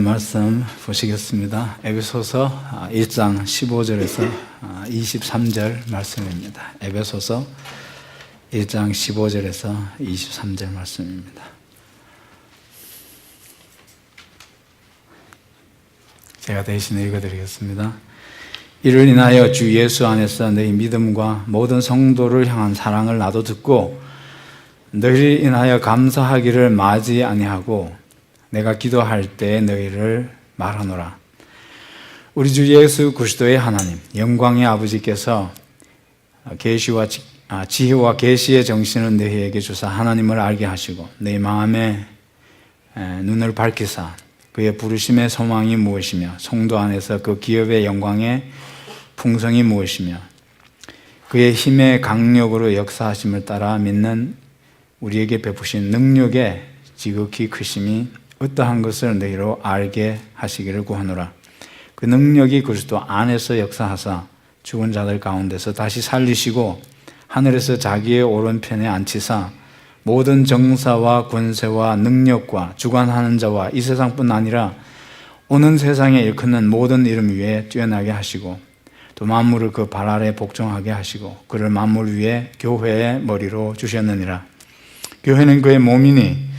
말씀 보시겠습니다. 에베소서 1장 15절에서 23절 말씀입니다. 에베소서 1장 15절에서 23절 말씀입니다. 제가 대신 읽어드리겠습니다. 이를 인하여 주 예수 안에서 너희 믿음과 모든 성도를 향한 사랑을 나도 듣고 너희를 인하여 감사하기를 마지 아니하고 내가 기도할 때 너희를 말하노라. 우리 주 예수 그리스도의 하나님 영광의 아버지께서 계시와 지혜와 계시의 정신을 너희에게 주사 하나님을 알게 하시고 너희 마음의 눈을 밝히사 그의 부르심의 소망이 무엇이며 성도 안에서 그 기업의 영광의 풍성이 무엇이며 그의 힘의 강력으로 역사하심을 따라 믿는 우리에게 베푸신 능력의 지극히 크심이 어떠한 것을 너희로 알게 하시기를 구하노라. 그 능력이 그리스도 안에서 역사하사 죽은 자들 가운데서 다시 살리시고 하늘에서 자기의 오른편에 앉히사 모든 정사와 권세와 능력과 주관하는 자와 이 세상뿐 아니라 오는 세상에 일컫는 모든 이름 위에 뛰어나게 하시고 또 만물을 그 발 아래 복종하게 하시고 그를 만물 위에 교회의 머리로 주셨느니라. 교회는 그의 몸이니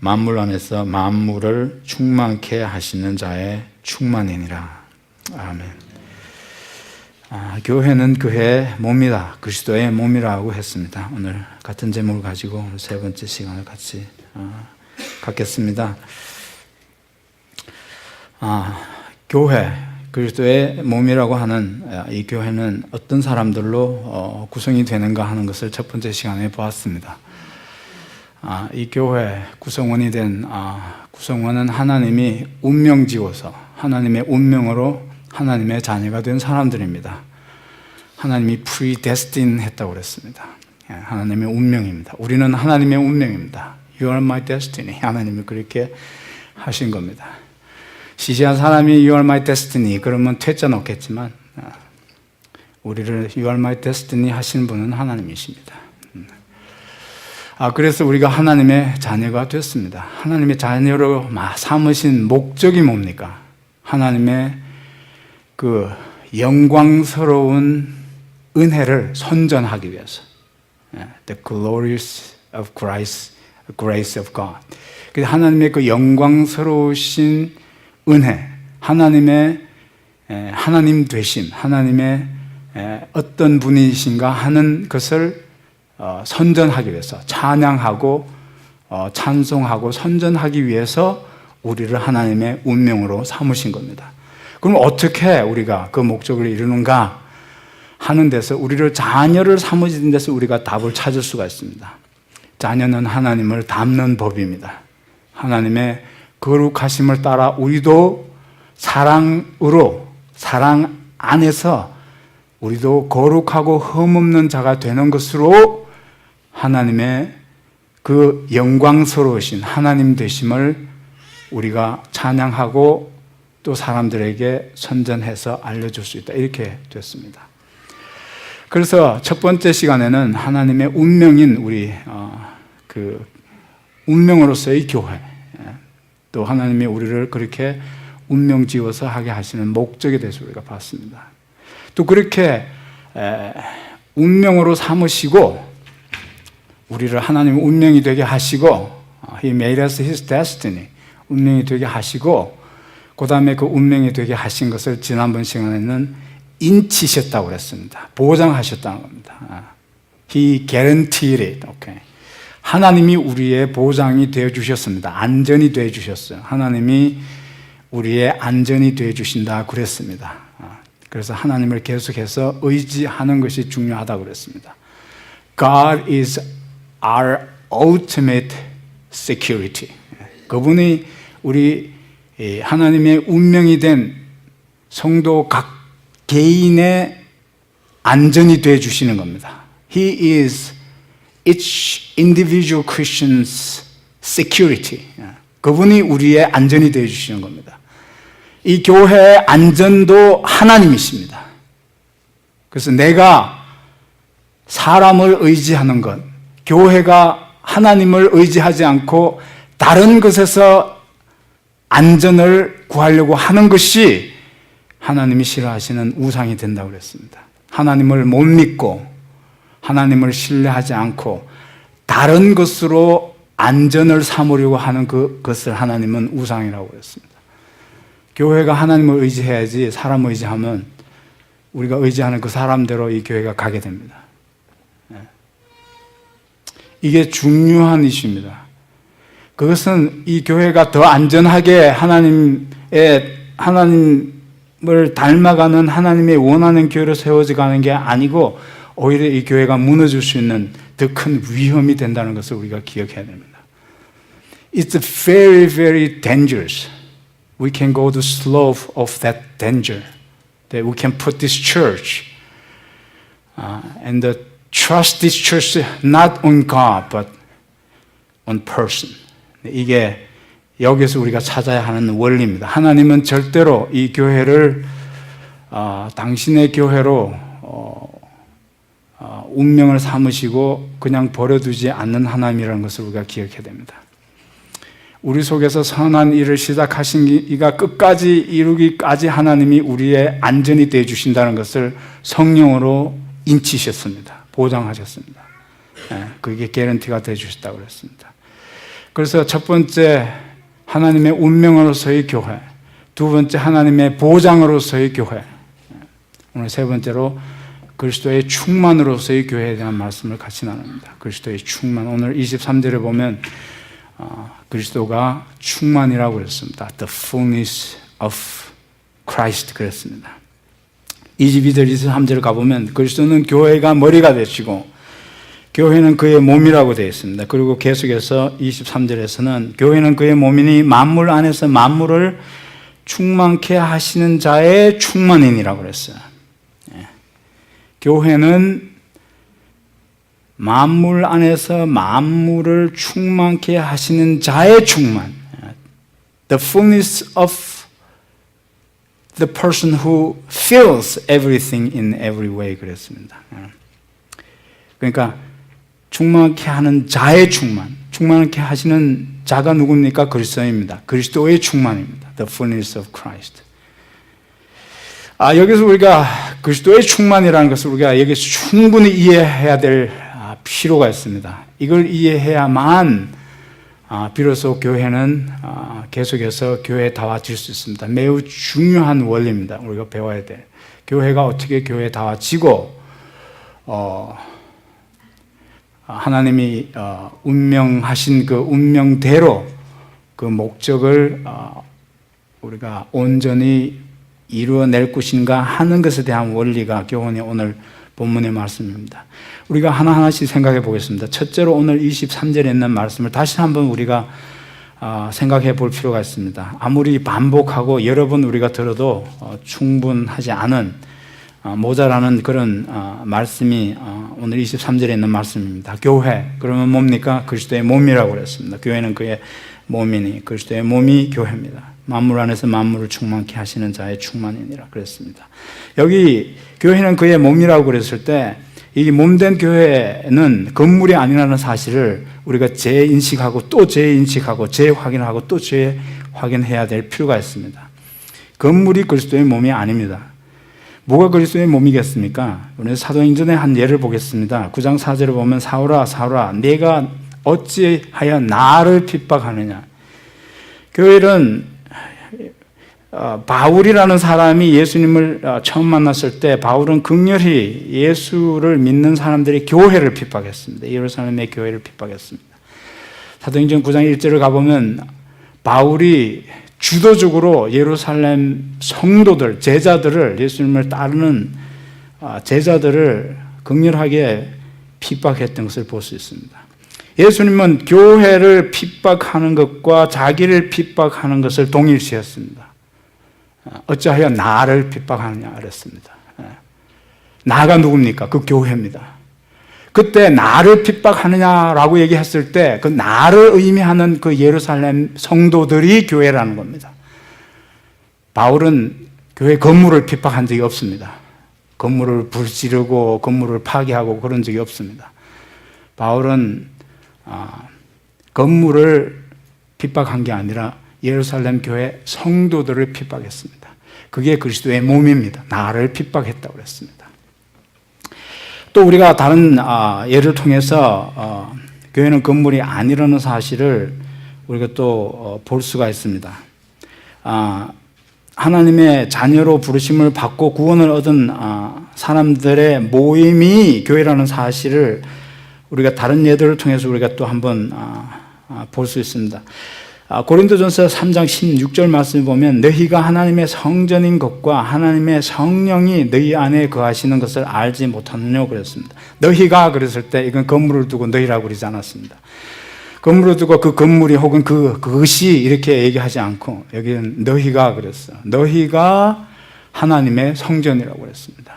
만물 안에서 만물을 충만케 하시는 자의 충만이니라. 아멘. 교회는 그의 몸이다. 그리스도의 몸이라고 했습니다. 오늘 같은 제목을 가지고 오늘 세 번째 시간을 같이 갖겠습니다. 교회, 그리스도의 몸이라고 하는 이 교회는 어떤 사람들로 구성이 되는가 하는 것을 첫 번째 시간에 보았습니다. 이 교회 구성원이 된 구성원은 하나님이 운명 지어서 하나님의 운명으로 하나님의 자녀가 된 사람들입니다. 하나님이 predestined 했다고 그랬습니다. 하나님의 운명입니다. 우리는 하나님의 운명입니다. You are my destiny. 하나님이 그렇게 하신 겁니다. 시시한 사람이 You are my destiny 그러면 퇴짜 넣겠지만 우리를 You are my destiny 하신 분은 하나님이십니다. 그래서 우리가 하나님의 자녀가 됐습니다. 하나님의 자녀로 삼으신 목적이 뭡니까? 하나님의 그 영광스러운 은혜를 선전하기 위해서. The glories of Christ, grace of God. 하나님의 그 영광스러우신 은혜, 하나님의 하나님 되심, 하나님의 어떤 분이신가 하는 것을 선전하기 위해서 찬양하고 찬송하고 선전하기 위해서 우리를 하나님의 운명으로 삼으신 겁니다. 그럼 어떻게 우리가 그 목적을 이루는가 하는 데서 우리를 자녀를 삼으신 데서 우리가 답을 찾을 수가 있습니다. 자녀는 하나님을 닮는 법입니다. 하나님의 거룩하심을 따라 우리도 사랑으로 사랑 안에서 우리도 거룩하고 흠없는 자가 되는 것으로 하나님의 그 영광스러우신 하나님 되심을 우리가 찬양하고 또 사람들에게 선전해서 알려줄 수 있다. 이렇게 됐습니다. 그래서 첫 번째 시간에는 하나님의 운명인 우리 그 운명으로서의 교회, 또 하나님이 우리를 그렇게 운명 지어서 하게 하시는 목적에 대해서 우리가 봤습니다. 또 그렇게 운명으로 삼으시고 우리를 하나님의 운명이 되게 하시고 He made us His destiny 운명이 되게 하시고 그 다음에 그 운명이 되게 하신 것을 지난번 시간에는 인치셨다고 그랬습니다. 보장하셨다는 겁니다. He guaranteed it. Okay. 하나님이 우리의 보장이 되어주셨습니다. 안전이 되어주셨어요. 하나님이 우리의 안전이 되어주신다 그랬습니다. 그래서 하나님을 계속해서 의지하는 것이 중요하다고 그랬습니다. God is our ultimate security. 그분이 우리 하나님의 운명이 된 성도 각 개인의 안전이 되어 주시는 겁니다. He is each individual Christian's security. 그분이 우리의 안전이 되어 주시는 겁니다. 이 교회의 안전도 하나님이십니다. 그래서 내가 사람을 의지하는 것, 교회가 하나님을 의지하지 않고 다른 것에서 안전을 구하려고 하는 것이 하나님이 싫어하시는 우상이 된다고 그랬습니다. 하나님을 못 믿고 하나님을 신뢰하지 않고 다른 것으로 안전을 삼으려고 하는 그것을 하나님은 우상이라고 그랬습니다. 교회가 하나님을 의지해야지 사람을 의지하면 우리가 의지하는 그 사람대로 이 교회가 가게 됩니다. 이게 중요한 이슈입니다. 그것은 이 교회가 더 안전하게 하나님을 닮아가는 하나님의 원하는 교회로 세워져 가는 게 아니고 오히려 이 교회가 무너질 수 있는 더 큰 위험이 된다는 것을 우리가 기억해야 됩니다. It's very, very dangerous. We can go the slope of that danger. That we can put this church and trust this church not on God but on person. 이게 여기서 우리가 찾아야 하는 원리입니다. 하나님은 절대로 이 교회를 당신의 교회로 운명을 삼으시고 그냥 버려두지 않는 하나님이라는 것을 우리가 기억해야 됩니다. 우리 속에서 선한 일을 시작하신 이가 끝까지 이루기까지 하나님이 우리의 안전이 되어 주신다는 것을 성령으로 인치셨습니다. 보장하셨습니다. 그게 개런티가 되어 주셨다고 그랬습니다. 그래서 첫 번째 하나님의 운명으로서의 교회, 두 번째 하나님의 보장으로서의 교회, 오늘 세 번째로 그리스도의 충만으로서의 교회에 대한 말씀을 같이 나눕니다. 그리스도의 충만. 오늘 23절에 보면 그리스도가 충만이라고 그랬습니다. The fullness of Christ 그랬습니다. 22절, 23절 가보면 그리스도는 교회가 머리가 되시고 교회는 그의 몸이라고 되어 있습니다. 그리고 계속해서 23절에서는 교회는 그의 몸이니 만물 안에서 만물을 충만케 하시는 자의 충만인이라고 그랬어요. 교회는 만물 안에서 만물을 충만케 하시는 자의 충만. The fullness of the person who fills everything in every way 그랬습니다. 그러니까 충만케 하는 자의 충만. 충만케 하시는 자가 누굽니까? 그리스도입니다. 그리스도의 충만입니다. The fullness of Christ. 여기서 우리가 그리스도의 충만이라는 것을 우리가 여기서 충분히 이해해야 될 필요가 있습니다. 이걸 이해해야만 비로소 교회는 계속해서 교회다워질 수 있습니다. 매우 중요한 원리입니다. 우리가 배워야 돼. 교회가 어떻게 교회다워지고 하나님이 운명하신 그 운명대로 그 목적을 우리가 온전히 이루어낼 것인가 하는 것에 대한 원리가 교훈이 오늘 본문의 말씀입니다. 우리가 하나하나씩 생각해 보겠습니다. 첫째로 오늘 23절에 있는 말씀을 다시 한번 우리가 생각해 볼 필요가 있습니다. 아무리 반복하고 여러 번 우리가 들어도 충분하지 않은 모자라는 그런 말씀이 오늘 23절에 있는 말씀입니다. 교회, 그러면 뭡니까? 그리스도의 몸이라고 그랬습니다. 교회는 그의 몸이니 그리스도의 몸이 교회입니다. 만물 안에서 만물을 충만케 하시는 자의 충만이니라 그랬습니다. 여기 교회는 그의 몸이라고 그랬을 때 이 몸된 교회는 건물이 아니라는 사실을 우리가 재인식하고 또 재인식하고 재확인하고 또 재확인해야 될 필요가 있습니다. 건물이 그리스도의 몸이 아닙니다. 뭐가 그리스도의 몸이겠습니까? 오늘 사도행전의 한 예를 보겠습니다. 9장 4절을 보면 사울아 사울아 내가 어찌하여 나를 핍박하느냐. 교회는 바울이라는 사람이 예수님을 처음 만났을 때 바울은 극렬히 예수를 믿는 사람들이 교회를 핍박했습니다. 예루살렘의 교회를 핍박했습니다. 사도행전 9장 1절을 가보면 바울이 주도적으로 예루살렘 성도들, 제자들을 예수님을 따르는 제자들을 극렬하게 핍박했던 것을 볼 수 있습니다. 예수님은 교회를 핍박하는 것과 자기를 핍박하는 것을 동일시했습니다. 어찌하여 나를 핍박하느냐 그랬습니다. 나가 누굽니까? 그 교회입니다. 그때 나를 핍박하느냐라고 얘기했을 때 그 나를 의미하는 그 예루살렘 성도들이 교회라는 겁니다. 바울은 교회 건물을 핍박한 적이 없습니다. 건물을 불지르고 건물을 파괴하고 그런 적이 없습니다. 바울은 건물을 핍박한 게 아니라 예루살렘 교회 성도들을 핍박했습니다. 그게 그리스도의 몸입니다. 나를 핍박했다고 그랬습니다. 또 우리가 다른 예를 통해서 교회는 건물이 아니라는 사실을 우리가 또 볼 수가 있습니다. 하나님의 자녀로 부르심을 받고 구원을 얻은 사람들의 모임이 교회라는 사실을 우리가 다른 예들을 통해서 우리가 또 한번 볼 수 있습니다. 고린도전서 3장 16절 말씀을 보면 너희가 하나님의 성전인 것과 하나님의 성령이 너희 안에 거하시는 것을 알지 못하느냐고 그랬습니다. 너희가 그랬을 때 이건 건물을 두고 너희라고 그러지 않았습니다. 건물을 두고 그 건물이 혹은 그것이 이렇게 얘기하지 않고 여기는 너희가 그랬어요. 너희가 하나님의 성전이라고 그랬습니다.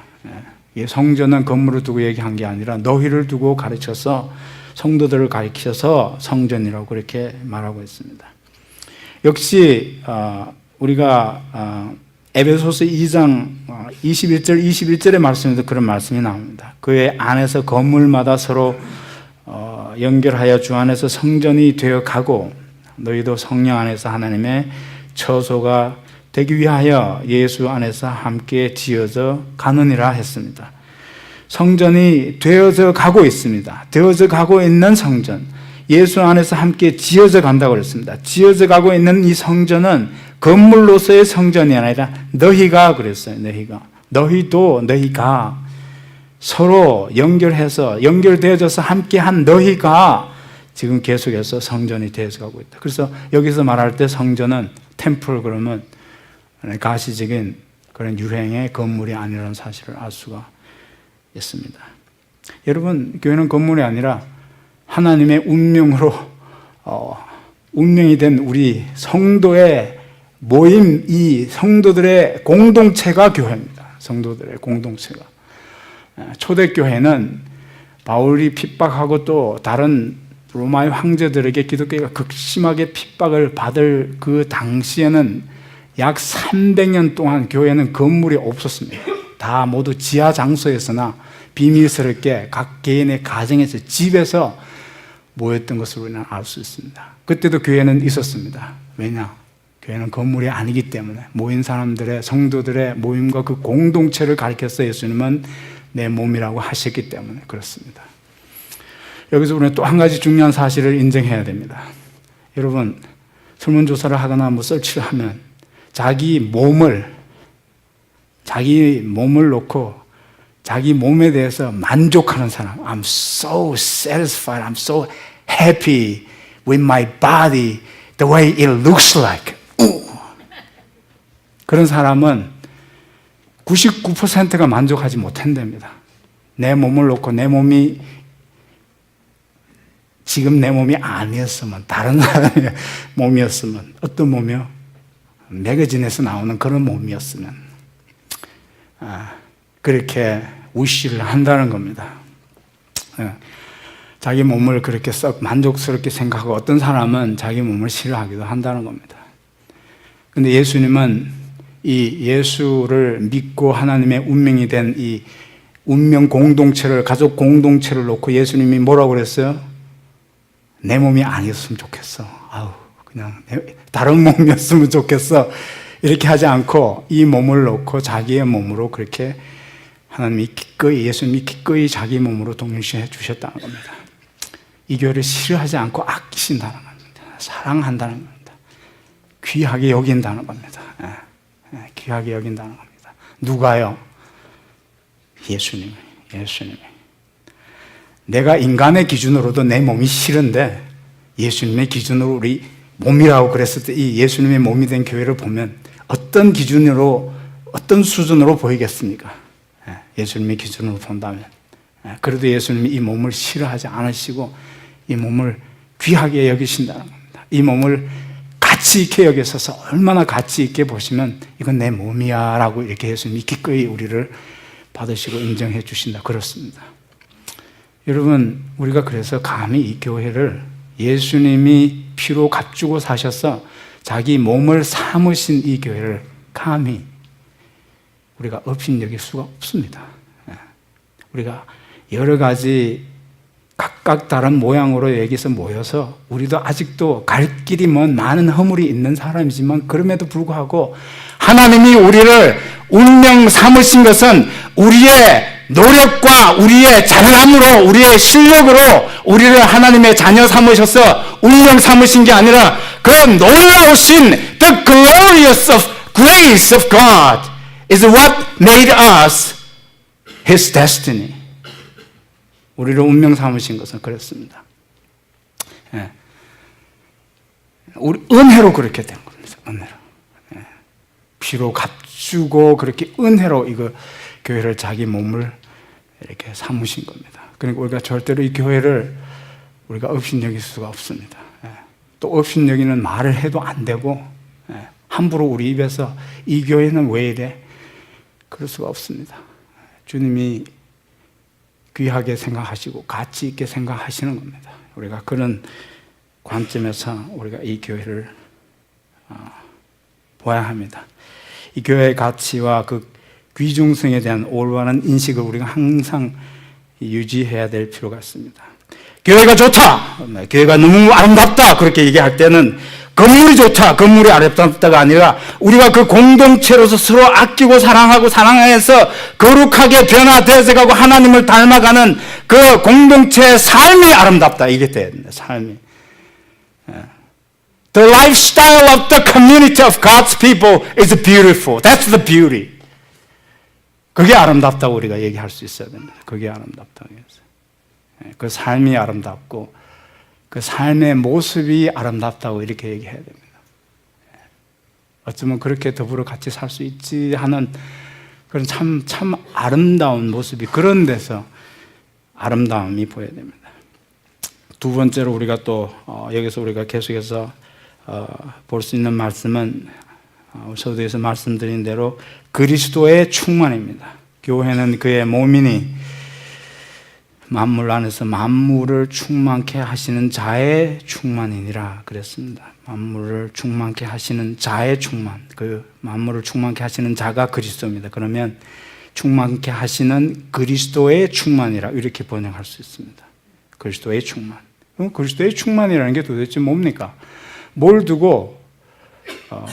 이 성전은 건물을 두고 얘기한 게 아니라 너희를 두고 가르쳐서 성도들을 가르쳐서 성전이라고 그렇게 말하고 있습니다. 역시 우리가 에베소서 2장 21절의 말씀에도 그런 말씀이 나옵니다. 그의 안에서 건물마다 서로 연결하여 주 안에서 성전이 되어 가고 너희도 성령 안에서 하나님의 처소가 되기 위하여 예수 안에서 함께 지어져 가느니라 했습니다. 성전이 되어져 가고 있습니다. 되어져 가고 있는 성전, 예수 안에서 함께 지어져 간다고 그랬습니다. 지어져 가고 있는 이 성전은 건물로서의 성전이 아니라 너희가 그랬어요. 너희가 서로 연결해서 연결되어져서 함께한 너희가 지금 계속해서 성전이 되어져 가고 있다. 그래서 여기서 말할 때 성전은 템플 그러면 가시적인 그런 유행의 건물이 아니라는 사실을 알 수가 있습니다. 여러분, 교회는 건물이 아니라 하나님의 운명으로 운명이 된 우리 성도의 모임, 이 성도들의 공동체가 교회입니다. 성도들의 공동체가. 초대교회는 바울이 핍박하고 또 다른 로마의 황제들에게 기독교가 극심하게 핍박을 받을 그 당시에는 약 300년 동안 교회는 건물이 없었습니다. 다 모두 지하 장소에서나 비밀스럽게 각 개인의 가정에서 집에서 모였던 것을 우리는 알 수 있습니다. 그때도 교회는 있었습니다. 왜냐? 교회는 건물이 아니기 때문에 모인 사람들의 성도들의 모임과 그 공동체를 가리켜서 예수님은 내 몸이라고 하셨기 때문에 그렇습니다. 여기서 우리는 또 한 가지 중요한 사실을 인정해야 됩니다. 여러분, 설문조사를 하거나 뭐 서치를 하면 자기 몸을 놓고 자기 몸에 대해서 만족하는 사람, I'm so satisfied, I'm so happy with my body, the way it looks like. 그런 사람은 99%가 만족하지 못한답니다. 내 몸을 놓고 내 몸이 지금 내 몸이 아니었으면, 다른 사람의 몸이었으면, 어떤 몸이요? 매거진에서 나오는 그런 몸이었으면 그렇게 우시를 한다는 겁니다. 자기 몸을 그렇게 썩 만족스럽게 생각하고 어떤 사람은 자기 몸을 싫어하기도 한다는 겁니다. 그런데 예수님은 이 예수를 믿고 하나님의 운명이 된 이 운명 공동체를, 가족 공동체를 놓고 예수님이 뭐라고 그랬어요? 내 몸이 아니었으면 좋겠어. 그냥 다른 몸이었으면 좋겠어. 이렇게 하지 않고 이 몸을 놓고 자기의 몸으로 그렇게 하나님이 기꺼이, 예수님이 기꺼이 자기 몸으로 동일시해 주셨다는 겁니다. 이 교회를 싫어하지 않고 아끼신다는 겁니다. 사랑한다는 겁니다. 귀하게 여긴다는 겁니다. 귀하게 여긴다는 겁니다. 누가요? 예수님이. 내가 인간의 기준으로도 내 몸이 싫은데 예수님의 기준으로 우리 몸이라고 그랬을 때 이 예수님의 몸이 된 교회를 보면 어떤 기준으로, 어떤 수준으로 보이겠습니까? 예수님의 기준으로 본다면. 그래도 예수님이 이 몸을 싫어하지 않으시고 이 몸을 귀하게 여기신다는 겁니다. 이 몸을 가치 있게 여기셔서 얼마나 가치 있게 보시면 이건 내 몸이야 라고 이렇게 예수님이 기꺼이 우리를 받으시고 인정해 주신다. 그렇습니다. 여러분, 우리가 그래서 감히 이 교회를 예수님이 피로 값주고 사셔서 자기 몸을 삼으신 이 교회를 감히 우리가 업신여길 수가 없습니다. 우리가 여러 가지 각각 다른 모양으로 여기서 모여서 우리도 아직도 갈 길이 먼 많은 허물이 있는 사람이지만 그럼에도 불구하고 하나님이 우리를 운명 삼으신 것은 우리의 노력과 우리의 잘남으로 우리의 실력으로 우리를 하나님의 자녀 삼으셔서 운명 삼으신 게 아니라 그 놀라우신 the glorious of grace of God is what made us His destiny. 우리를 운명 삼으신 것은 그렇습니다. 예. 우리 은혜로 그렇게 된 겁니다. 은혜로. 예. 피로 값주고 그렇게 은혜로 이거 교회를 자기 몸을 이렇게 삼으신 겁니다. 그러니까 우리가 절대로 이 교회를 우리가 업신여길 수가 없습니다. 예. 또 업신여기는 말을 해도 안 되고 예. 함부로 우리 입에서 이 교회는 왜 이래? 그럴 수가 없습니다. 주님이 귀하게 생각하시고 가치 있게 생각하시는 겁니다. 우리가 그런 관점에서 우리가 이 교회를 봐야 합니다. 이 교회의 가치와 그 귀중성에 대한 올바른 인식을 우리가 항상 유지해야 될 필요가 있습니다. 교회가 좋다, 교회가 너무 아름답다 그렇게 얘기할 때는 건물이 좋다, 건물이 아름답다가 아니라 우리가 그 공동체로서 서로 아끼고 사랑하고 사랑해서 거룩하게 변화되어서 가고 하나님을 닮아가는 그 공동체의 삶이 아름답다 이게 돼야 됩니다. 삶이. The lifestyle of the community of God's people is beautiful. That's the beauty. 그게 아름답다고 우리가 얘기할 수 있어야 됩니다. 그게 아름답다고 해서. 그 삶이 아름답고 그 삶의 모습이 아름답다고 이렇게 얘기해야 됩니다. 어쩌면 그렇게 더불어 같이 살 수 있지 하는 그런 참 아름다운 모습이 그런 데서 아름다움이 보여야 됩니다. 두 번째로 우리가 또 여기서 우리가 계속해서 볼 수 있는 말씀은 서두에서 말씀드린 대로 그리스도의 충만입니다. 교회는 그의 몸이니 만물 안에서 만물을 충만케 하시는 자의 충만이니라 그랬습니다. 만물을 충만케 하시는 자의 충만, 그 만물을 충만케 하시는 자가 그리스도입니다. 그러면 충만케 하시는 그리스도의 충만이라 이렇게 번역할 수 있습니다. 그리스도의 충만. 그리스도의 충만이라는 게 도대체 뭡니까? 뭘 두고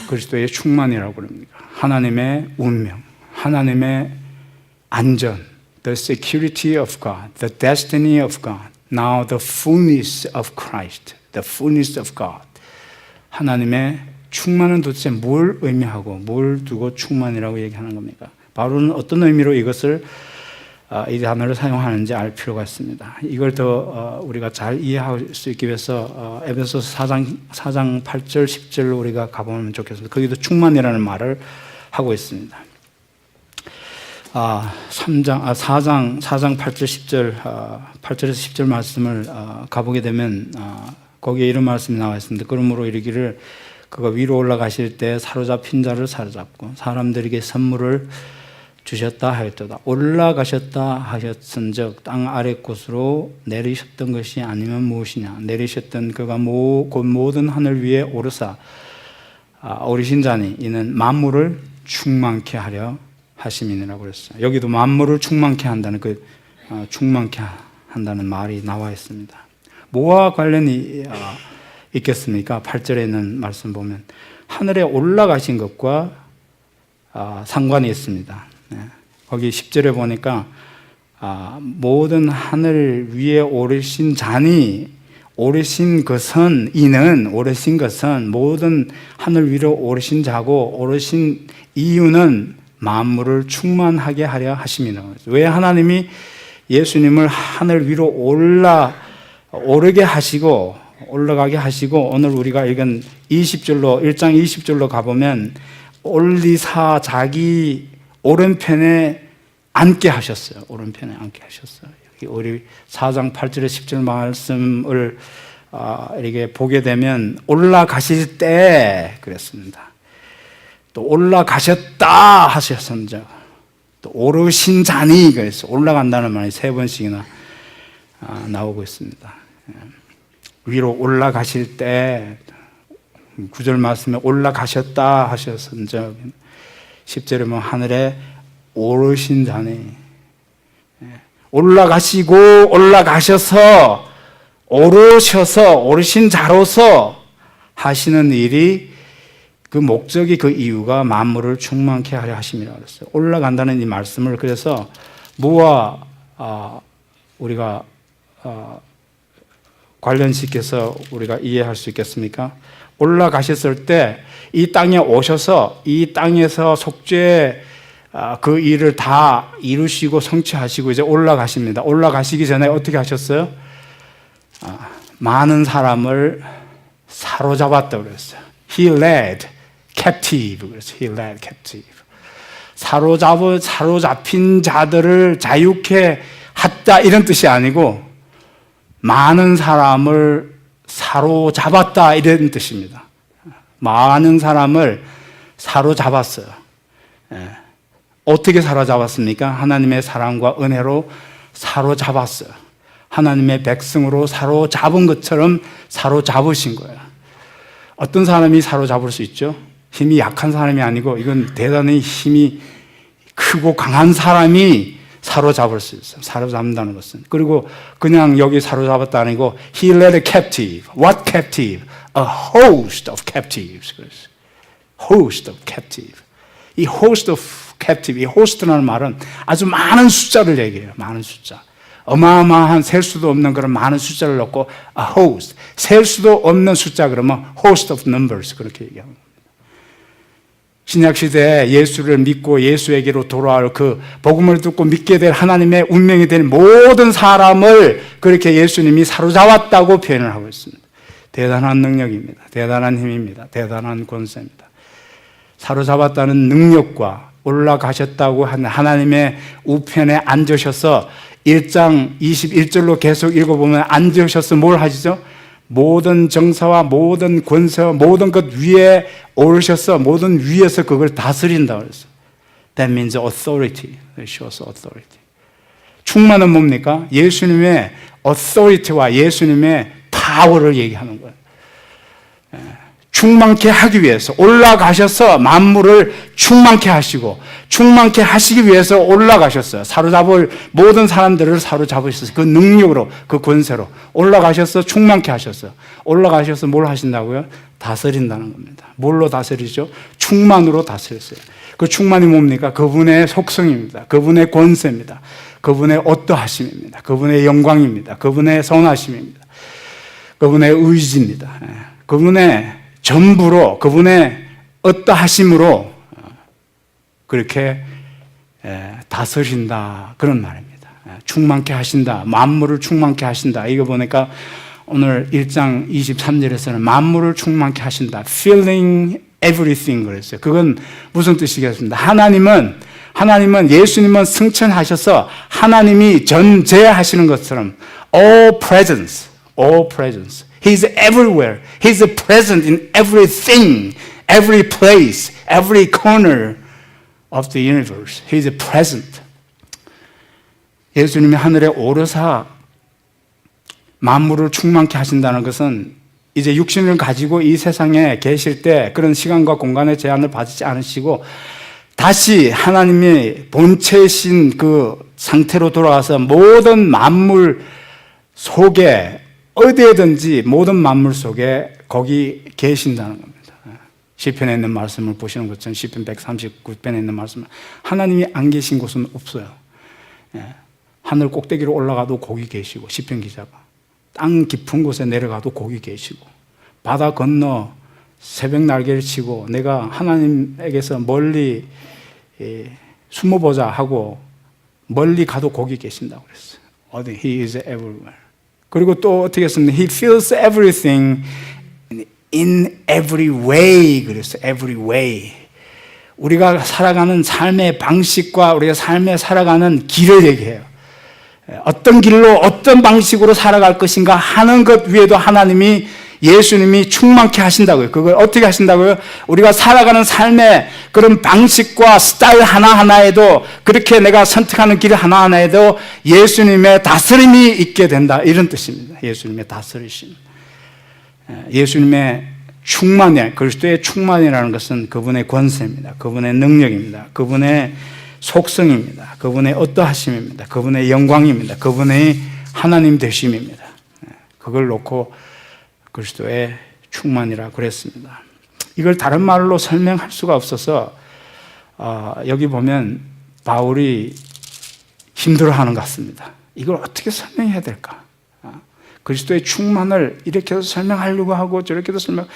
그리스도의 충만이라고 그럽니까? 하나님의 운명, 하나님의 안전, the security of God, the destiny of God, now the fullness of Christ, the fullness of God. 하나님의 충만은 도대체 뭘 의미하고 뭘 두고 충만이라고 얘기하는 겁니까? 바울은 어떤 의미로 이것을 이 단어를 사용하는지 알 필요가 있습니다. 이걸 더 우리가 잘 이해할 수 있기 위해서 에베소서 4장 8절 10절로 우리가 가보면 좋겠습니다. 거기도 충만이라는 말을 하고 있습니다. 4장 8절 10절 8절에서 10절 말씀을 가보게 되면 거기에 이런 말씀이 나와 있습니다. 그러므로 이르기를 그가 위로 올라가실 때 사로잡힌 자를 사로잡고 사람들에게 선물을 주셨다 하였도다. 올라가셨다 하셨은즉 땅 아래 곳으로 내리셨던 것이 아니면 무엇이냐. 내리셨던 그가 곧 모든 하늘 위에 오르사 오르신 자니 이는 만물을 충만케 하려 하심이니라고 그랬어요. 여기도 만물을 충만케 한다는 충만케 한다는 말이 나와 있습니다. 뭐와 관련이 있겠습니까? 8절에 있는 말씀 보면 하늘에 올라가신 것과 상관이 있습니다. 거기 10절에 보니까 모든 하늘 위에 오르신 자니 오르신 것은 모든 하늘 위로 오르신 자고 오르신 이유는 만물을 충만하게 하려 하심이라. 왜 하나님이 예수님을 하늘 위로 오르게 하시고 올라가게 하시고 오늘 우리가 읽은 1장 20절로 가보면 올리사 자기 오른편에 앉게 하셨어요. 오른편에 앉게 하셨어요. 여기 우리 4장 8절에 10절 말씀을 이렇게 보게 되면 올라가실 때 그랬습니다. 또 올라가셨다 하셨습니다. 또 오르신 자니 그래서 올라간다는 말이 3번씩이나 나오고 있습니다. 위로 올라가실 때 9절 말씀에 올라가셨다 하셨습니다. 10절에 하늘에 오르신 자니 올라가시고 올라가셔서 오르신 자로서 하시는 일이 그 목적이 그 이유가 만물을 충만케 하려 하심이라고 그랬어요. 올라간다는 이 말씀을 그래서 뭐와 우리가 관련시켜서 우리가 이해할 수 있겠습니까? 올라가셨을 때 이 땅에 오셔서 이 땅에서 속죄 그 일을 다 이루시고 성취하시고 이제 올라가십니다. 올라가시기 전에 어떻게 하셨어요? 많은 사람을 사로잡았다고 그랬어요. He led captive 그랬어요. He led captive. 사로잡힌 자들을 자유케 했다 이런 뜻이 아니고 많은 사람을 사로잡았다 이런 뜻입니다. 많은 사람을 사로잡았어요. 어떻게 사로잡았습니까? 하나님의 사랑과 은혜로 사로잡았어요. 하나님의 백성으로 사로잡은 것처럼 사로잡으신 거예요. 어떤 사람이 사로잡을 수 있죠? 힘이 약한 사람이 아니고 이건 대단히 힘이 크고 강한 사람이 사로잡을 수 있어요. 사로잡는다는 것은. 그리고 그냥 여기 사로잡았다 아니고 He led a captive. What captive? A host of captives. Host of captive. 이 host of captive, 이 host라는 말은 아주 많은 숫자를 얘기해요. 많은 숫자. 어마어마한 셀 수도 없는 그런 많은 숫자를 넣고 a host. 셀 수도 없는 숫자 그러면 host of numbers 그렇게 얘기합니다. 신약시대에 예수를 믿고 예수에게로 돌아올 그 복음을 듣고 믿게 될 하나님의 운명이 될 모든 사람을 그렇게 예수님이 사로잡았다고 표현을 하고 있습니다. 대단한 능력입니다. 대단한 힘입니다. 대단한 권세입니다. 사로잡았다는 능력과 올라가셨다고 하는 하나님의 우편에 앉으셔서 1장 21절로 계속 읽어보면 앉으셔서 뭘 하시죠? 모든 정사와 모든 권세와 모든 것 위에 오르셔서 모든 위에서 그걸 다스린다고 그랬어요. That means authority. That shows authority. 충만은 뭡니까? 예수님의 authority와 예수님의 power를 얘기하는 거예요. 충만케 하기 위해서 올라가셔서 만물을 충만케 하시고 충만케 하시기 위해서 올라가셨어요. 사로잡을 모든 사람들을 사로잡으셨어요. 그 능력으로 그 권세로 올라가셔서 충만케 하셨어요. 올라가셔서 뭘 하신다고요? 다스린다는 겁니다. 뭘로 다스리죠? 충만으로 다스렸어요. 그 충만이 뭡니까? 그분의 속성입니다. 그분의 권세입니다. 그분의 어떠하심입니다. 그분의 영광입니다. 그분의 선하심입니다. 그분의 의지입니다. 그분의 전부로 그분의 어떠하심으로 그렇게 다스린다 그런 말입니다. 충만케 하신다. 만물을 충만케 하신다. 이거 보니까 오늘 1장 23절에서는 만물을 충만케 하신다. Filling everything 그랬어요. 그건 무슨 뜻이겠습니까? 하나님은 예수님은 승천하셔서 하나님이 전제하시는 것처럼 all presence. He's everywhere. He's present in everything, every place, every corner of the universe. He's present. 예수님이 하늘에 오르사 만물을 충만케 하신다는 것은 이제 육신을 가지고 이 세상에 계실 때 그런 시간과 공간의 제한을 받지 않으시고 다시 하나님의 본체신 그 상태로 돌아가서 모든 만물 속에 어디에든지 모든 만물 속에 거기 계신다는 겁니다. 시편에 있는 말씀을 보시는 것처럼 시편 139편에 있는 말씀은 하나님이 안 계신 곳은 없어요. 하늘 꼭대기로 올라가도 거기 계시고 시편 기자가 땅 깊은 곳에 내려가도 거기 계시고 바다 건너 새벽 날개를 치고 내가 하나님에게서 멀리 숨어보자 하고 멀리 가도 거기 계신다고 그랬어요. He is everywhere. 그리고 또 어떻게 했습니까? He feels everything in every way. 그랬어요. Every way. 우리가 살아가는 삶의 방식과 우리가 삶에 살아가는 길을 얘기해요. 어떤 길로 어떤 방식으로 살아갈 것인가 하는 것 위에도 하나님이 예수님이 충만케 하신다고요. 그걸 어떻게 하신다고요? 우리가 살아가는 삶의 그런 방식과 스타일 하나하나에도 그렇게 내가 선택하는 길 하나하나에도 예수님의 다스림이 있게 된다. 이런 뜻입니다. 예수님의 다스리심. 예수님의 충만이, 그리스도의 충만이라는 것은 그분의 권세입니다. 그분의 능력입니다. 그분의 속성입니다. 그분의 어떠하심입니다. 그분의 영광입니다. 그분의 하나님 되심입니다. 그걸 놓고 그리스도의 충만이라 그랬습니다. 이걸 다른 말로 설명할 수가 없어서 여기 보면 바울이 힘들어하는 것 같습니다. 이걸 어떻게 설명해야 될까? 그리스도의 충만을 이렇게 해서 설명하려고 하고 저렇게 해서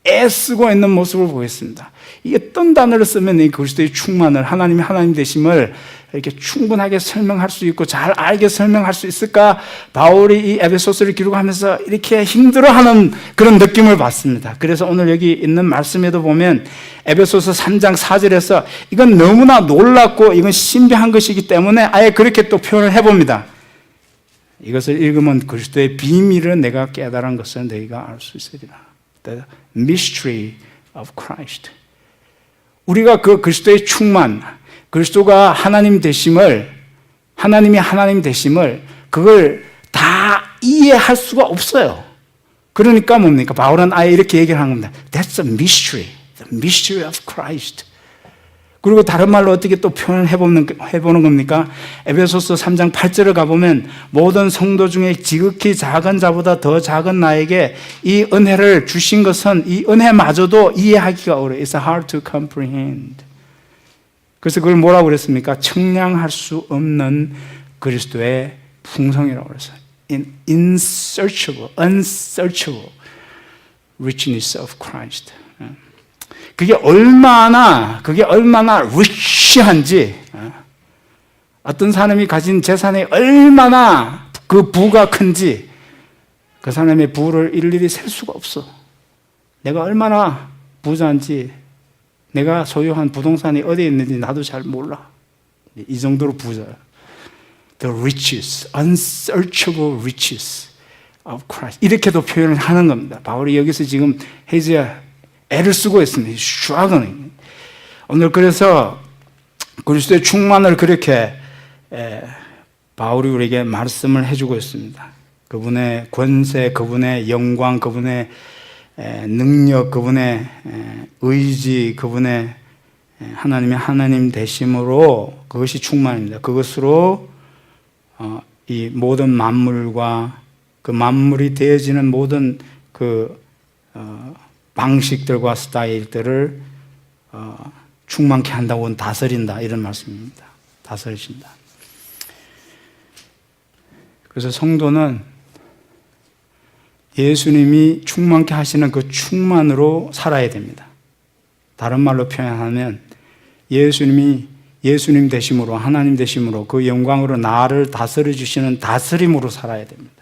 애쓰고 있는 모습을 보겠습니다. 이 어떤 단어를 쓰면 이 그리스도의 충만을, 하나님의 하나님 되심을 이렇게 충분하게 설명할 수 있고 잘 알게 설명할 수 있을까? 바울이 이 에베소서를 기록하면서 이렇게 힘들어하는 그런 느낌을 받습니다. 그래서 오늘 여기 있는 말씀에도 보면 에베소서 3장 4절에서 이건 너무나 놀랍고 이건 신비한 것이기 때문에 아예 그렇게 또 표현을 해봅니다. 이것을 읽으면 그리스도의 비밀을 내가 깨달은 것을 너희가 알 수 있으리라. The mystery of Christ. 우리가 그 그리스도의 충만, 그리스도가 하나님 되심을, 하나님이 하나님 되심을 그걸 다 이해할 수가 없어요. 그러니까 뭡니까? 바울은 아예 이렇게 얘기를 하는 겁니다. That's a mystery, the mystery of Christ. 그리고 다른 말로 어떻게 또 표현을 해보는 겁니까? 에베소서 3장 8절을 가보면 모든 성도 중에 지극히 작은 자보다 더 작은 나에게 이 은혜를 주신 것은 이 은혜마저도 이해하기가 어려워요. It's hard to comprehend. 그래서 그걸 뭐라고 그랬습니까? 청량할 수 없는 그리스도의 풍성이라고 그랬어요. Unsearchable richness of Christ. 그게 얼마나 리치한지, 어떤 사람이 가진 재산이 얼마나 그 부가 큰지 그 사람의 부를 일일이 셀 수가 없어. 내가 얼마나 부자인지, 내가 소유한 부동산이 어디에 있는지 나도 잘 몰라. 이 정도로 부자야. The riches, unsearchable riches of Christ. 이렇게도 표현을 하는 겁니다. 바울이 여기서 지금 헤즈야 애를 쓰고 있습니다. struggling. 오늘 그래서 그리스도의 충만을 그렇게 바울이 우리에게 말씀을 해주고 있습니다. 그분의 권세, 그분의 영광, 그분의 능력, 그분의 의지, 그분의 하나님의 하나님 되심으로 그것이 충만입니다. 그것으로 이 모든 만물과 그 만물이 되어지는 모든 그 방식들과 스타일들을 충만케 한다고 다스린다, 이런 말씀입니다. 다스리신다. 그래서 성도는 예수님이 충만케 하시는 그 충만으로 살아야 됩니다. 다른 말로 표현하면 예수님이 예수님 되심으로, 하나님 되심으로, 그 영광으로 나를 다스려 주시는 다스림으로 살아야 됩니다.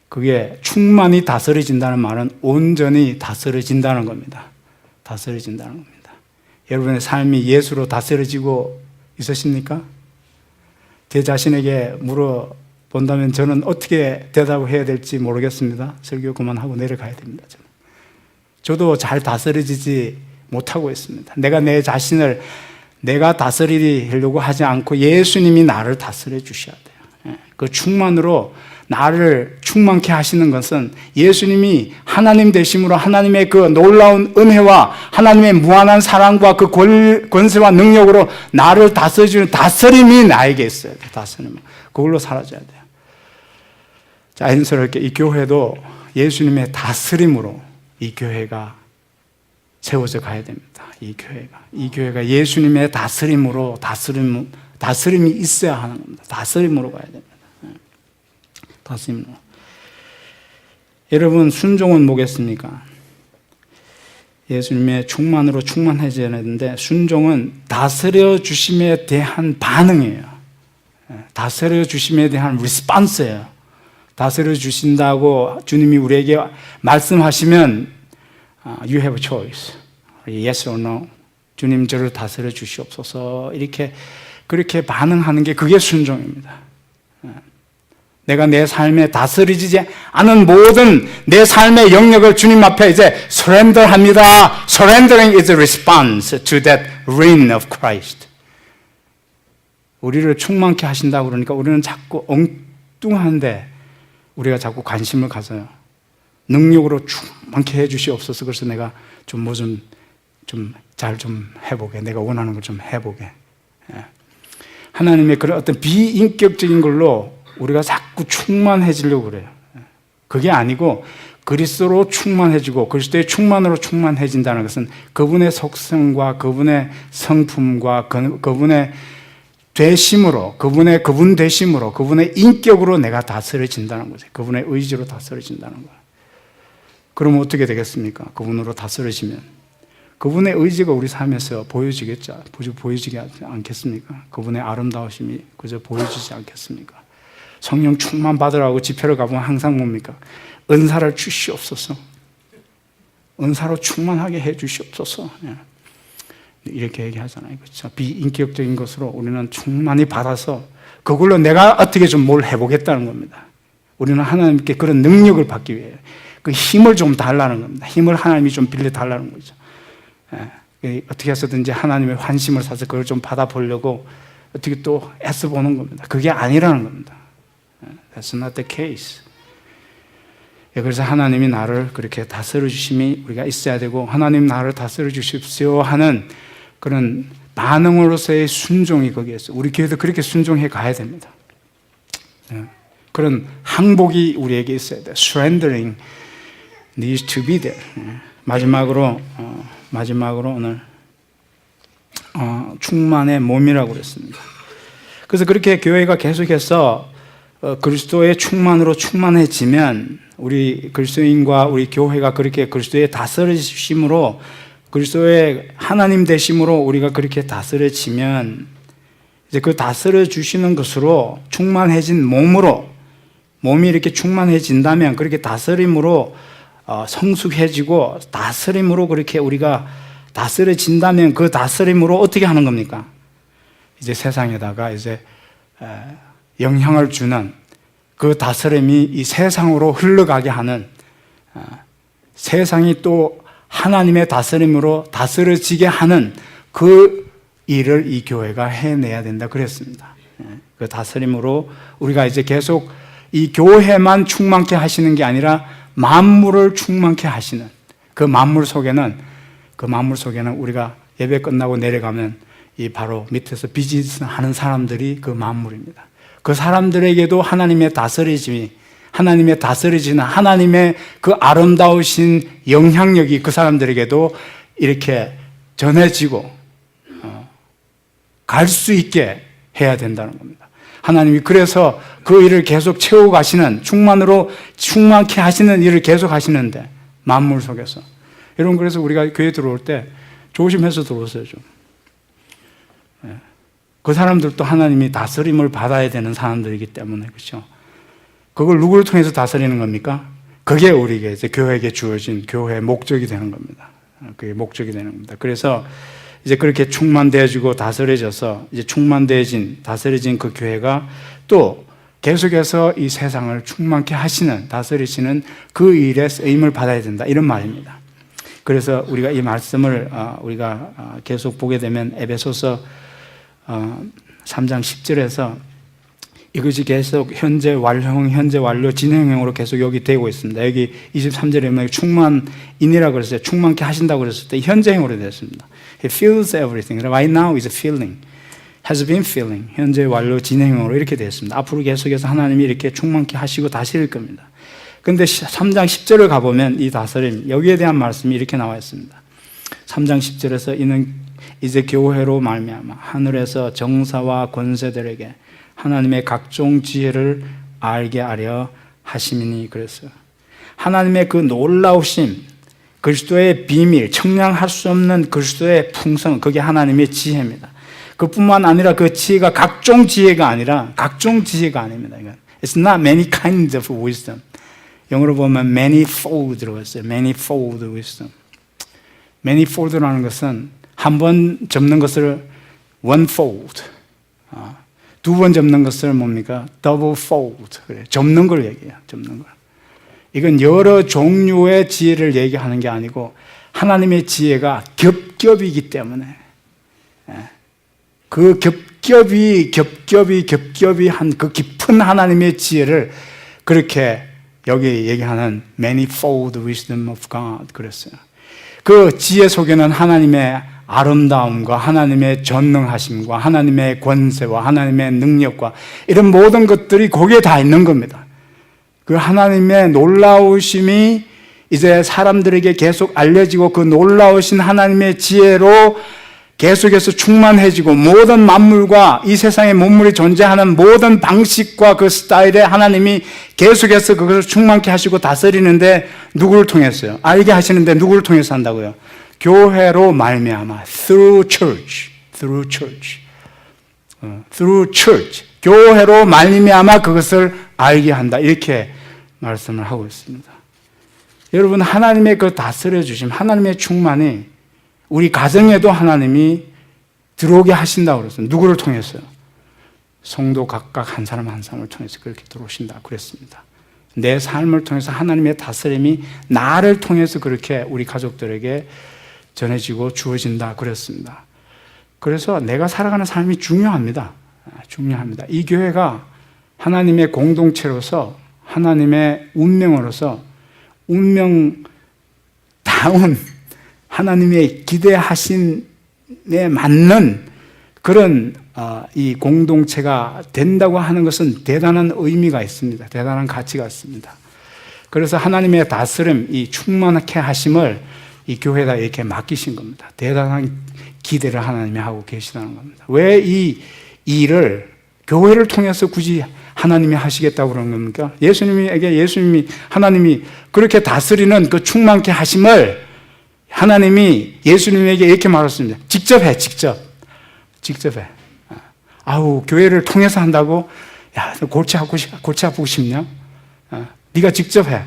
그게 충만히 다스려진다는 말은 온전히 다스려진다는 겁니다. 다스려진다는 겁니다. 여러분의 삶이 예수로 다스려지고 있으십니까? 제 자신에게 물어본다면 저는 어떻게 대답을 해야 될지 모르겠습니다. 설교 그만하고 내려가야 됩니다. 저도 잘 다스려지지 못하고 있습니다. 내가 내 자신을 내가 다스리려고 하지 않고 예수님이 나를 다스려 주셔야 돼요. 그 충만으로 나를 충만케 하시는 것은 예수님이 하나님 되심으로 하나님의 그 놀라운 은혜와 하나님의 무한한 사랑과 그 권세와 능력으로 나를 다스려주는 다스림이 나에게 있어야 돼요. 다스림. 그걸로 사라져야 돼요. 자연스럽게 이 교회도 예수님의 다스림으로 이 교회가 세워져 가야 됩니다. 이 교회가 예수님의 다스림으로 다스림이 있어야 하는 겁니다. 다스림으로 가야 됩니다. 다스림으로. 여러분, 순종은 뭐겠습니까? 예수님의 충만으로 충만해져야 되는데, 순종은 다스려 주심에 대한 반응이에요. 다스려 주심에 대한 리스폰스예요. 다스려 주신다고 주님이 우리에게 말씀하시면 you have a choice. Yes or no. 주님 저를 다스려 주시옵소서. 이렇게 그렇게 반응하는 게 그게 순종입니다. 내가 내 삶에 다스리지 않은 모든 내 삶의 영역을 주님 앞에 이제 surrender합니다. Surrendering is a response to that reign of Christ. 우리를 충만케 하신다고 그러니까 우리는 자꾸 엉뚱한데 우리가 자꾸 관심을 가져요. 능력으로 충만케 해주시옵소서. 그래서 내가 좀 잘 좀 해보게. 내가 원하는 걸 좀 해보게. 하나님의 그런 어떤 비인격적인 걸로 우리가 자꾸 충만해지려고 그래요. 그게 아니고 그리스도로 충만해지고 그리스도의 충만으로 충만해진다는 것은 그분의 속성과 그분의 성품과 그분의 되심으로, 그분 되심으로, 그분의 인격으로 내가 다스려진다는 거죠. 그분의 의지로 다스려진다는 거예요. 그러면 어떻게 되겠습니까? 그분으로 다스려지면 그분의 의지가 우리 삶에서 보여지겠죠. 보여지지 않겠습니까? 그분의 아름다우심이 그저 보여지지 않겠습니까? 성령 충만 받으라고 집회를 가보면 항상 뭡니까? 은사를 주시옵소서. 은사로 충만하게 해 주시옵소서. 이렇게 얘기하잖아요. 그렇죠? 비인격적인 것으로 우리는 충만히 받아서 그걸로 내가 어떻게 좀 뭘 해보겠다는 겁니다. 우리는 하나님께 그런 능력을 받기 위해 그 힘을 좀 달라는 겁니다. 힘을 하나님이 좀 빌려 달라는 거죠. 어떻게 해서든지 하나님의 환심을 사서 그걸 좀 받아보려고 어떻게 또 애써보는 겁니다. 그게 아니라는 겁니다. That's not the case. 그래서 하나님이 나를 그렇게 다스려 주심이 우리가 있어야 되고, 하나님 나를 다스려 주십시오 하는 그런 반응으로서의 순종이 거기에 있어요. 우리 교회도 그렇게 순종해 가야 됩니다. 그런 항복이 우리에게 있어야 돼요. Surrendering needs to be there. 마지막으로 오늘 충만의 몸이라고 그랬습니다. 그래서 그렇게 교회가 계속해서 그리스도의 충만으로 충만해지면, 우리 그리스도인과 우리 교회가 그렇게 그리스도의 다스리심으로, 그리스도의 하나님 되심으로 우리가 그렇게 다스려지면, 이제 그 다스려 주시는 것으로 충만해진 몸이 이렇게 충만해진다면, 그렇게 다스림으로 성숙해지고 다스림으로 그렇게 우리가 다스려진다면, 그 다스림으로 어떻게 하는 겁니까? 이제 세상에다가 이제 영향을 주는, 그 다스림이 이 세상으로 흘러가게 하는, 세상이 또 하나님의 다스림으로 다스려지게 하는 그 일을 이 교회가 해내야 된다 그랬습니다. 그 다스림으로 우리가 이제 계속 이 교회만 충만케 하시는 게 아니라 만물을 충만케 하시는, 그 만물 속에는 우리가 예배 끝나고 내려가면 이 바로 밑에서 비즈니스 하는 사람들이 그 만물입니다. 그 사람들에게도 하나님의 다스리심이, 하나님의 다스리지는 하나님의 그 아름다우신 영향력이 그 사람들에게도 이렇게 전해지고 갈 수 있게 해야 된다는 겁니다. 하나님이 그래서 그 일을 계속 채워가시는, 충만케 하시는 일을 계속 하시는데, 만물 속에서. 여러분, 그래서 우리가 교회 들어올 때 조심해서 들어오세요, 좀. 그 사람들도 하나님이 다스림을 받아야 되는 사람들이기 때문에, 그렇죠? 그걸 누구를 통해서 다스리는 겁니까? 그게 우리에게, 이제 교회에게 주어진 교회의 목적이 되는 겁니다. 그게 목적이 되는 겁니다. 그래서 이제 그렇게 충만되어지고 다스려져서, 이제 다스려진 그 교회가 또 계속해서 이 세상을 충만케 하시는, 다스리시는 그 일에 쓰임을 받아야 된다, 이런 말입니다. 그래서 우리가 이 말씀을 우리가 계속 보게 되면 에베소서 3장 10절에서 이것이 계속 현재 완료, 진행형으로 계속 여기 되고 있습니다. 여기 23절에 보면 충만인이라고 그랬어요. 충만케 하신다고 그랬을 때 현재형으로 되었습니다. He feels everything. Right now is feeling. Has been feeling. 현재 완료, 진행형으로 이렇게 되었습니다. 앞으로 계속해서 하나님이 이렇게 충만케 하시고 다스릴 겁니다. 그런데 3장 10절을 가보면 이 다스림, 여기에 대한 말씀이 이렇게 나와 있습니다. 3장 10절에서 이는 이제 교회로 말미암아 하늘에서 정사와 권세들에게 하나님의 각종 지혜를 알게 하려 하심이니, 그랬어요. 하나님의 그 놀라우심, 그리스도의 비밀, 청량할 수 없는 그리스도의 풍성, 그게 하나님의 지혜입니다. 그뿐만 아니라 그 지혜가 각종 지혜가 아닙니다. 이건. It's not many kinds of wisdom. 영어로 보면 manifold 들어갔어요. manifold wisdom. manifold라는 것은 한 번 접는 것을 one fold, 두 번 접는 것을 뭡니까? double fold. 그래. 접는 걸 얘기해요. 접는 걸. 이건 여러 종류의 지혜를 얘기하는 게 아니고 하나님의 지혜가 겹겹이기 때문에, 그 겹겹이 한 그 깊은 하나님의 지혜를 그렇게 여기 얘기하는 manifold wisdom of God 그랬어요. 그 지혜 속에는 하나님의 아름다움과 하나님의 전능하심과 하나님의 권세와 하나님의 능력과 이런 모든 것들이 거기에 다 있는 겁니다. 그 하나님의 놀라우심이 이제 사람들에게 계속 알려지고 그 놀라우신 하나님의 지혜로 계속해서 충만해지고 모든 만물과 이 세상에 만물이 존재하는 모든 방식과 그 스타일에 하나님이 계속해서 그것을 충만케 하시고 다스리는데 누구를 통해서요? 알게 하시는데 누구를 통해서 한다고요? 교회로 말미암아 through church, through church, through church. 교회로 말미암아 그것을 알게 한다. 이렇게 말씀을 하고 있습니다. 여러분, 하나님의 그 다스려 주심, 하나님의 충만이 우리 가정에도 하나님이 들어오게 하신다고 그랬어요. 누구를 통해서요? 성도 각각 한 사람 한 사람을 통해서 그렇게 들어오신다 그랬습니다. 내 삶을 통해서 하나님의 다스림이 나를 통해서 그렇게 우리 가족들에게 전해지고 주어진다 그랬습니다. 그래서 내가 살아가는 삶이 중요합니다. 중요합니다. 이 교회가 하나님의 공동체로서 하나님의 운명으로서 운명다운 하나님의 기대하신에 맞는 그런 이 공동체가 된다고 하는 것은 대단한 의미가 있습니다. 대단한 가치가 있습니다. 그래서 하나님의 다스림, 이 충만케 하심을 이 교회에다 이렇게 맡기신 겁니다. 대단한 기대를 하나님이 하고 계시다는 겁니다. 왜 이 일을 교회를 통해서 굳이 하나님이 하시겠다고 그러는 겁니까? 예수님이 하나님이 그렇게 다스리는 그 충만케 하심을 하나님이 예수님에게 이렇게 말했습니다. 직접 해, 직접 해. 아우, 교회를 통해서 한다고? 야, 너 골치 아프고 싶냐? 네가 직접 해.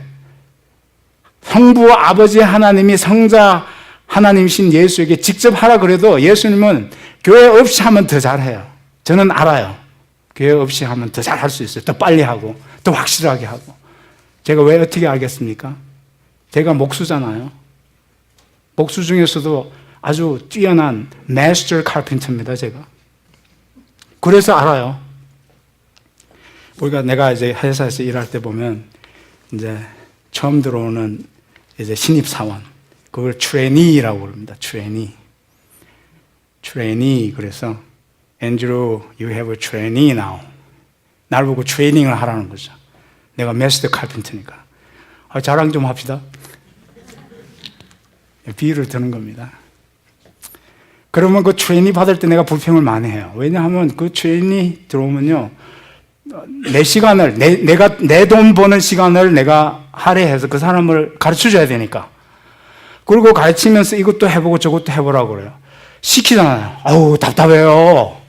성부 아버지 하나님이 성자 하나님이신 예수에게 직접 하라 그래도 예수님은 교회 없이 하면 더 잘해요. 저는 알아요. 교회 없이 하면 더 잘할 수 있어요. 더 빨리 하고 더 확실하게 하고. 제가 왜 어떻게 알겠습니까? 제가 목수잖아요. 목수 중에서도 아주 뛰어난 마스터 카펜터입니다, 제가. 그래서 알아요. 내가 이제 회사에서 일할 때 보면 이제 처음 들어오는 이제 신입사원, 그걸 트레이니라고 부릅니다. 트레이니. 그래서 Andrew, you have a trainee now. 날 보고 트레이닝을 하라는 거죠. 내가 마스터 카펜터니까. 자랑 좀 합시다. 비유를 드는 겁니다. 그러면 그 트레이니 받을 때 내가 불평을 많이 해요. 왜냐하면 그 트레이니 들어오면요, 내 시간을, 내 돈 버는 시간을 내가 할애해서 그 사람을 가르쳐 줘야 되니까. 그리고 가르치면서 이것도 해보고 저것도 해보라고 그래요. 시키잖아요. 아우, 답답해요.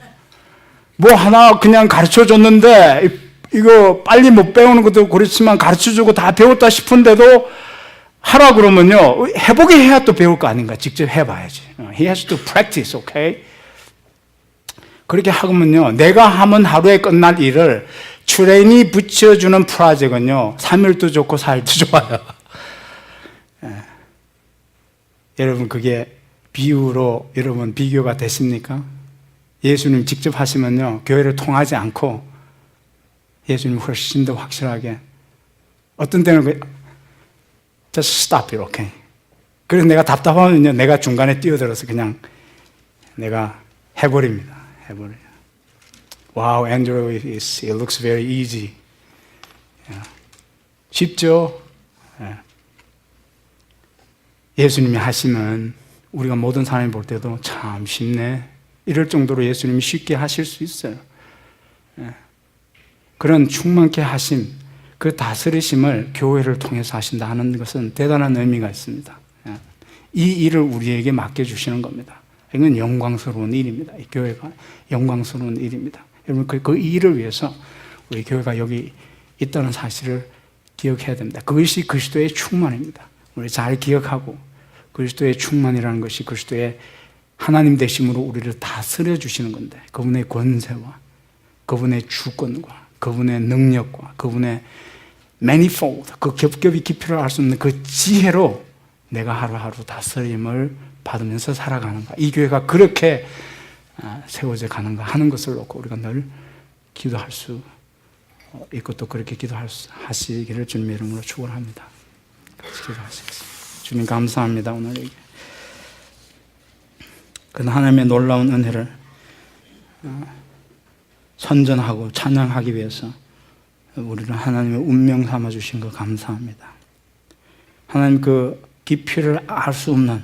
뭐 하나 그냥 가르쳐 줬는데, 이거 빨리 못 배우는 것도 그렇지만 가르쳐 주고 다 배웠다 싶은데도 하라 그러면요, 해보게 해야 또 배울 거 아닌가. 직접 해봐야지. He has to practice, okay? 그렇게 하면요, 내가 하면 하루에 끝날 일을 트레인이 붙여주는 프로젝트는요, 3일도 좋고 4일도 좋아요. 여러분, 그게 비유로 여러분 비교가 되십니까? 예수님 직접 하시면요, 교회를 통하지 않고 예수님 훨씬 더 확실하게, 어떤 때는 just stop it, okay? 그래서 내가 답답하면요, 내가 중간에 뛰어들어서 그냥 내가 해버립니다. Wow, Andrew, it looks very easy. 쉽죠? 예수님이 하시면 우리가 모든 사람이 볼 때도 참 쉽네, 이럴 정도로 예수님이 쉽게 하실 수 있어요. 그런 충만케 하심, 그 다스리심을 교회를 통해서 하신다 하는 것은 대단한 의미가 있습니다. 이 일을 우리에게 맡겨주시는 겁니다. 이건 영광스러운 일입니다. 이 교회가 영광스러운 일입니다. 여러분, 그 일을 위해서 우리 교회가 여기 있다는 사실을 기억해야 됩니다. 그것이 그리스도의 충만입니다. 우리 잘 기억하고, 그리스도의 충만이라는 것이 그리스도의 하나님 되심으로 우리를 다스려 주시는 건데, 그분의 권세와 그분의 주권과 그분의 능력과 그분의 manifold, 그 겹겹이 깊이를 알 수 없는 그 지혜로 내가 하루하루 다스림을 받으면서 살아가는가. 이 교회가 그렇게 세워져 가는가 하는 것을 놓고 우리가 늘 기도할 수 있고, 또 그렇게 기도하시기를 주님의 이름으로 축원합니다. 같이 기도하시겠습니다. 주님, 감사합니다. 오늘 그 하나님의 놀라운 은혜를 선전하고 찬양하기 위해서 우리를 하나님의 운명 삼아 주신 거 감사합니다. 하나님 그 깊이를 알 수 없는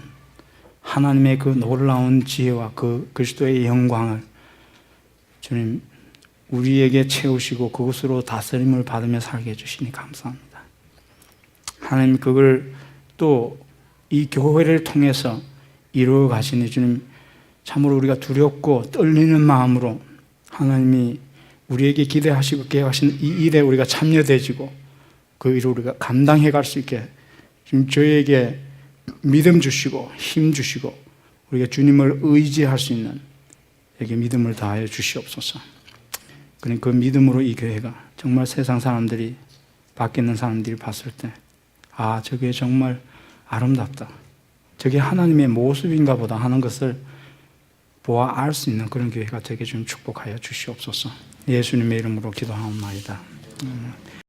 하나님의 그 놀라운 지혜와 그 그리스도의 영광을 주님 우리에게 채우시고 그것으로 다스림을 받으며 살게 해주시니 감사합니다. 하나님 그걸 또 이 교회를 통해서 이루어 가시니 주님 참으로 우리가 두렵고 떨리는 마음으로 하나님이 우리에게 기대하시고 계획하신 이 일에 우리가 참여되지고 그 일을 우리가 감당해 갈 수 있게 지금 저희에게 믿음 주시고 힘 주시고 우리가 주님을 의지할 수 있는 에게 믿음을 다하여 주시옵소서. 그 믿음으로 이 교회가 정말 세상 사람들이 밖에 있는 사람들이 봤을 때 저게 정말 아름답다, 저게 하나님의 모습인가 보다 하는 것을 보아 알 수 있는 그런 교회가 되게 좀 축복하여 주시옵소서. 예수님의 이름으로 기도하옵나이다.